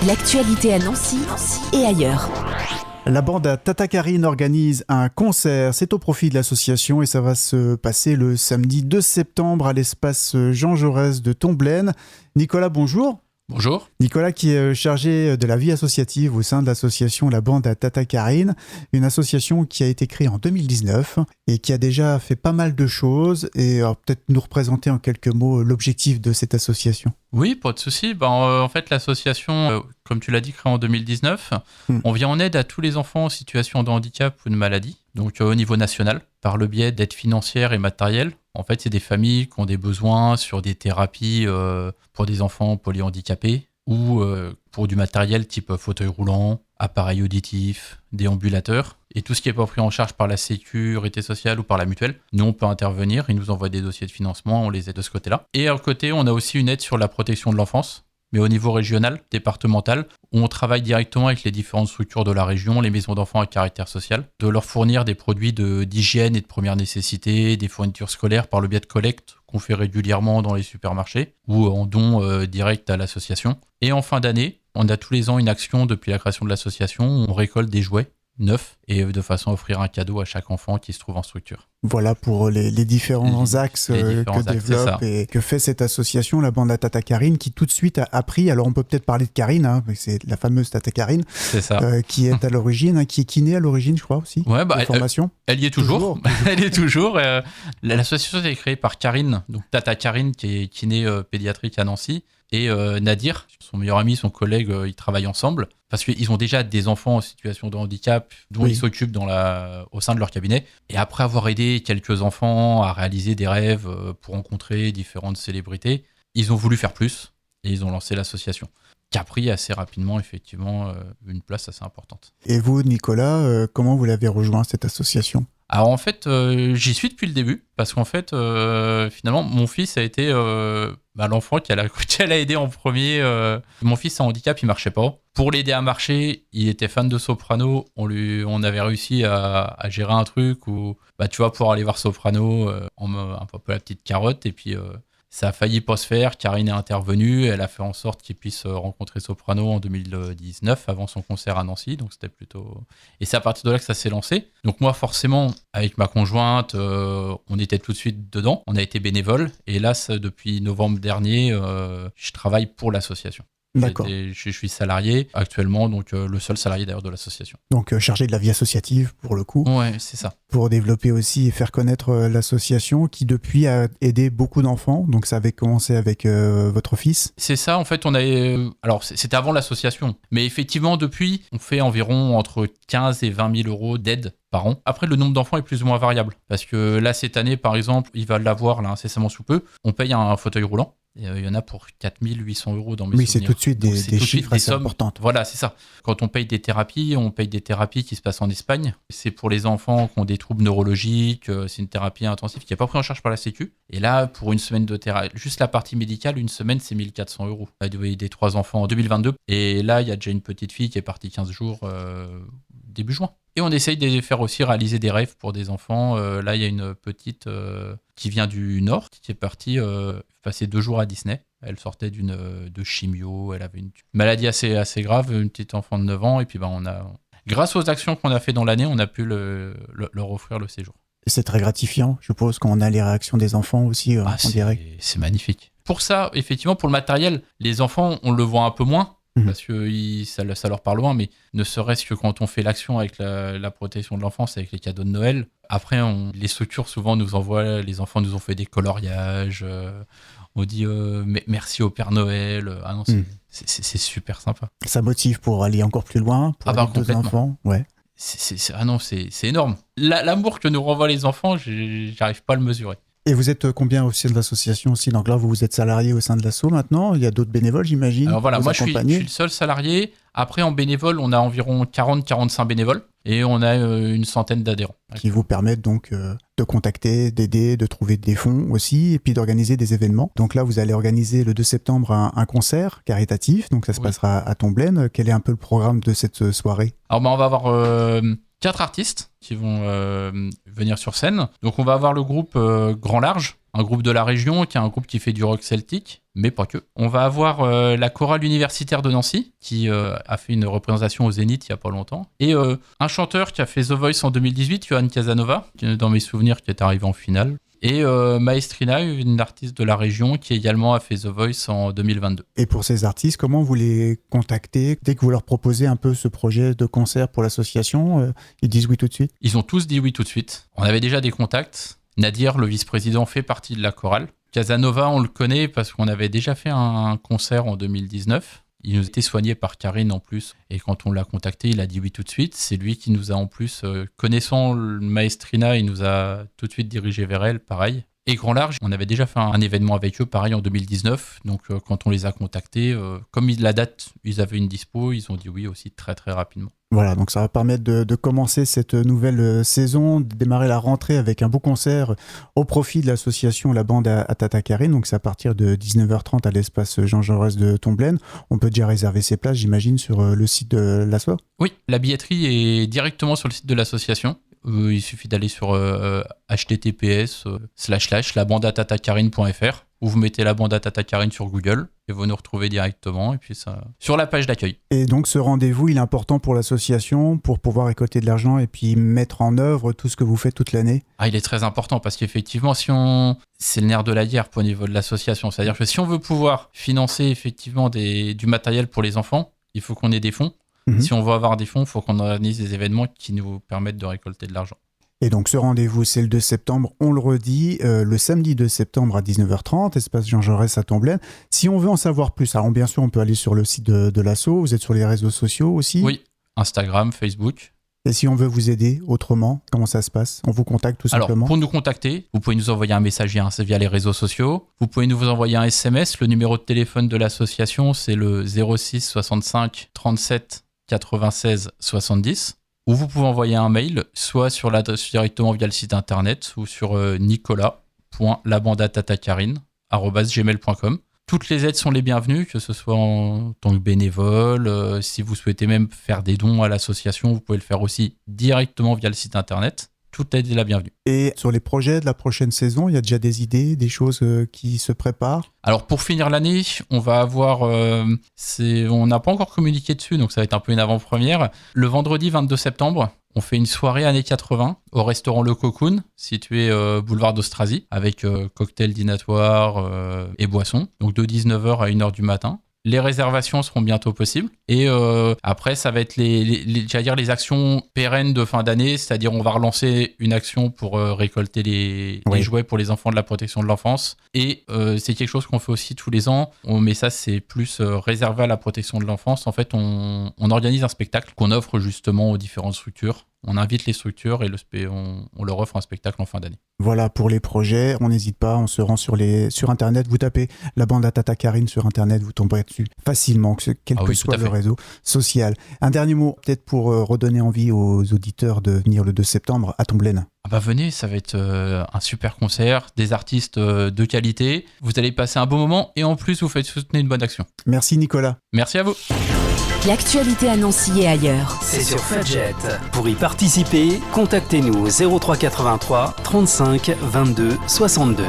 L'actualité à Nancy et ailleurs. La bande à Tata Karine organise un concert. C'est au profit de l'association et ça va se passer le samedi 2 septembre à l'espace Jean Jaurès de Tomblaine. Nicolas, bonjour. Bonjour. Nicolas qui est chargé de la vie associative au sein de l'association La Bande à Tata Karine, une association qui a été créée en 2019 et qui a déjà fait pas mal de choses. Et alors, peut-être nous représenter en quelques mots l'objectif de cette association. Oui, pas de souci. En fait, l'association, comme tu l'as dit, créée en 2019, on vient en aide à tous les enfants en situation de handicap ou de maladie, donc au niveau national, par le biais d'aides financières et matérielles. En fait, c'est des familles qui ont des besoins sur des thérapies pour des enfants polyhandicapés ou pour du matériel type fauteuil roulant, appareil auditif, déambulateur. Et tout ce qui n'est pas pris en charge par la sécurité sociale ou par la mutuelle, nous, on peut intervenir. Ils nous envoient des dossiers de financement, on les aide de ce côté-là. Et à côté, on a aussi une aide sur la protection de l'enfance, mais au niveau régional, départemental, où on travaille directement avec les différentes structures de la région, les maisons d'enfants à caractère social, de leur fournir des produits d'hygiène et de première nécessité, des fournitures scolaires par le biais de collectes qu'on fait régulièrement dans les supermarchés ou en don direct à l'association. Et en fin d'année, on a tous les ans une action depuis la création de l'association où on récolte des jouets neufs et de façon à offrir un cadeau à chaque enfant qui se trouve en structure. Voilà pour les différents axes que développe et que fait cette association, la bande à Tata Karine, qui tout de suite a pris, alors on peut peut-être parler de Karine, c'est la fameuse Tata Karine, c'est ça. Qui est à l'origine, qui est kiné à l'origine, je crois aussi. Ouais, formation. Elle y est toujours. Elle y est toujours. L'association a été créée par Karine, donc Tata Karine, qui est kiné pédiatrique à Nancy, et Nadir, son meilleur ami, son collègue, ils travaillent ensemble parce qu'ils ont déjà des enfants en situation de handicap dont ils s'occupent au sein de leur cabinet. Et après avoir aidé quelques enfants à réaliser des rêves pour rencontrer différentes célébrités, ils ont voulu faire plus et ils ont lancé l'association, qui a pris assez rapidement, effectivement, une place assez importante. Et vous, Nicolas, comment vous l'avez rejoint, cette association ? Alors en fait, j'y suis depuis le début, parce qu'en fait, finalement, mon fils a été l'enfant qu'elle a aidé en premier. Mon fils a un handicap, il marchait pas. Pour l'aider à marcher, il était fan de soprano. On avait réussi à gérer un truc où, tu vas pouvoir aller voir soprano, un peu la petite carotte, et puis ça a failli pas se faire. Karine est intervenue, elle a fait en sorte qu'il puisse rencontrer soprano en 2019, avant son concert à Nancy, donc c'était plutôt... Et c'est à partir de là que ça s'est lancé. Donc moi, forcément, avec ma conjointe, on était tout de suite dedans, on a été bénévole, et là, depuis novembre dernier, je travaille pour l'association. D'accord. Je suis salarié actuellement, donc le seul salarié d'ailleurs de l'association. Donc chargé de la vie associative pour le coup. Ouais, c'est ça. Pour développer aussi et faire connaître l'association qui depuis a aidé beaucoup d'enfants. Donc ça avait commencé avec votre fils. C'est ça, en fait, alors c'était avant l'association, mais effectivement depuis, on fait environ entre 15 et 20 000 euros d'aide par an. Après, le nombre d'enfants est plus ou moins variable, parce que là, cette année, par exemple, il va l'avoir là, incessamment sous peu, on paye un fauteuil roulant. Et il y en a pour 4 800 euros dans mes souvenirs. Oui, c'est tout de suite des chiffres assez importants. Voilà, c'est ça. Quand on paye des thérapies qui se passent en Espagne. C'est pour les enfants qui ont des troubles neurologiques, c'est une thérapie intensive qui n'est pas prise en charge par la Sécu. Et là, pour une semaine de thérapie, juste la partie médicale, une semaine, c'est 1 400 euros. Il y a des 3 enfants en 2022. Et là, il y a déjà une petite fille qui est partie 15 jours début juin. Et on essaye de faire aussi réaliser des rêves pour des enfants. Là, il y a une petite qui vient du Nord, qui est partie passer 2 jours à Disney. Elle sortait de chimio, elle avait une maladie assez grave, une petite enfant de 9 ans. Et puis, grâce aux actions qu'on a fait dans l'année, on a pu leur offrir le séjour. C'est très gratifiant, je suppose, quand on a les réactions des enfants aussi en direct. C'est magnifique. Pour ça, effectivement, pour le matériel, les enfants, on le voit un peu moins. Parce que ça leur parle loin, mais ne serait-ce que quand on fait l'action avec la protection de l'enfance, avec les cadeaux de Noël, après, les structures souvent nous envoient, les enfants nous ont fait des coloriages, on dit merci au Père Noël, c'est super sympa. Ça motive pour aller encore plus loin, pour les deux enfants, ouais. C'est énorme. L'amour que nous renvoient les enfants, j'arrive pas à le mesurer. Et vous êtes combien au sein de l'association aussi ? Donc là, vous êtes salarié au sein de l'asso maintenant. Il y a d'autres bénévoles, j'imagine. Alors voilà, moi je suis le seul salarié. Après, en bénévole, on a environ 40-45 bénévoles et on a une centaine d'adhérents. Qui vous permettent donc de contacter, d'aider, de trouver des fonds aussi et puis d'organiser des événements. Donc là, vous allez organiser le 2 septembre un concert caritatif. Donc ça se passera à Tomblaine. Quel est un peu le programme de cette soirée ? Alors on va avoir 4 artistes qui vont venir sur scène. Donc on va avoir le groupe Grand Large, un groupe de la région qui est un groupe qui fait du rock celtique, mais pas que. On va avoir la chorale universitaire de Nancy qui a fait une représentation au Zénith il y a pas longtemps, et un chanteur qui a fait The Voice en 2018, Johan Casanova, qui, dans mes souvenirs, qui est arrivé en finale. Et Maestrina, une artiste de la région qui également a fait The Voice en 2022. Et pour ces artistes, comment vous les contactez? Dès que vous leur proposez un peu ce projet de concert pour l'association, ils disent oui tout de suite? Ils ont tous dit oui tout de suite. On avait déjà des contacts. Nadir, le vice-président, fait partie de la chorale. Casanova, on le connaît parce qu'on avait déjà fait un concert en 2019. Il nous était soigné par Karine en plus. Et quand on l'a contacté, il a dit oui tout de suite. C'est lui qui nous a en plus, connaissant Maestrina, il nous a tout de suite dirigé vers elle, pareil. Et Grand Large, on avait déjà fait un événement avec eux, pareil, en 2019. Donc quand on les a contactés, comme la date, ils avaient une dispo, ils ont dit oui aussi très très rapidement. Voilà, donc ça va permettre de commencer cette nouvelle saison, de démarrer la rentrée avec un beau concert au profit de l'association La Bande à Tata Karine. Donc c'est à partir de 19h30 à l'espace Jean Jaurès de Tomblaine. On peut déjà réserver ses places, j'imagine, sur le site de l'asso. Oui, la billetterie est directement sur le site de l'association. Il suffit d'aller sur https://labandatatakarine.fr où vous mettez La Bande à Tata Karine sur Google et vous nous retrouvez directement, et puis ça sur la page d'accueil. Et donc ce rendez-vous, il est important pour l'association pour pouvoir récolter de l'argent et puis mettre en œuvre tout ce que vous faites toute l'année? Il est très important parce qu'effectivement, c'est le nerf de la guerre au niveau de l'association. C'est-à-dire que si on veut pouvoir financer effectivement du matériel pour les enfants, il faut qu'on ait des fonds. Si on veut avoir des fonds, il faut qu'on organise des événements qui nous permettent de récolter de l'argent. Et donc ce rendez-vous, c'est le 2 septembre, on le redit, le samedi 2 septembre à 19h30, espace Jean Jaurès à Tomblaine. Si on veut en savoir plus, alors bien sûr on peut aller sur le site de l'asso, vous êtes sur les réseaux sociaux aussi? Oui, Instagram, Facebook. Et si on veut vous aider autrement, comment ça se passe? On vous contacte tout simplement? Alors, pour nous contacter, vous pouvez nous envoyer un message via les réseaux sociaux. Vous pouvez nous envoyer un SMS. Le numéro de téléphone de l'association, c'est le 06 65 37 96 70. Ou vous pouvez envoyer un mail, soit sur l'adresse directement via le site internet, ou sur nicolas.labandatatakarine@gmail.com. Toutes les aides sont les bienvenues, que ce soit en tant que bénévole. Si vous souhaitez même faire des dons à l'association, vous pouvez le faire aussi directement via le site internet. Toute aide est la bienvenue. Et sur les projets de la prochaine saison, il y a déjà des idées, des choses qui se préparent? Alors pour finir l'année, on va avoir, on n'a pas encore communiqué dessus, donc ça va être un peu une avant-première. Le vendredi 22 septembre, on fait une soirée années 80 au restaurant Le Cocoon, situé boulevard d'Austrasie, avec cocktail dînatoire et boissons, donc de 19h à 1h du matin. Les réservations seront bientôt possibles. Et après, ça va être les actions pérennes de fin d'année, c'est-à-dire on va relancer une action pour récolter les jouets pour les enfants de la protection de l'enfance. Et c'est quelque chose qu'on fait aussi tous les ans. Mais ça, c'est plus réservé à la protection de l'enfance. En fait, on organise un spectacle qu'on offre justement aux différentes structures. On invite les structures et on leur offre un spectacle en fin d'année. Voilà pour les projets, on n'hésite pas, on se rend sur Internet, vous tapez La Bande à Tata Karine sur Internet, vous tomberez dessus facilement, quel que soit le réseau social. Un dernier mot, peut-être pour redonner envie aux auditeurs de venir le 2 septembre à Tomblaine. Venez, ça va être un super concert, des artistes de qualité, vous allez passer un bon moment et en plus vous faites soutenir une bonne action. Merci Nicolas. Merci à vous. L'actualité à Nancy et ailleurs. C'est sur Fudget. Pour y participer, contactez-nous au 03 83 35 22 62.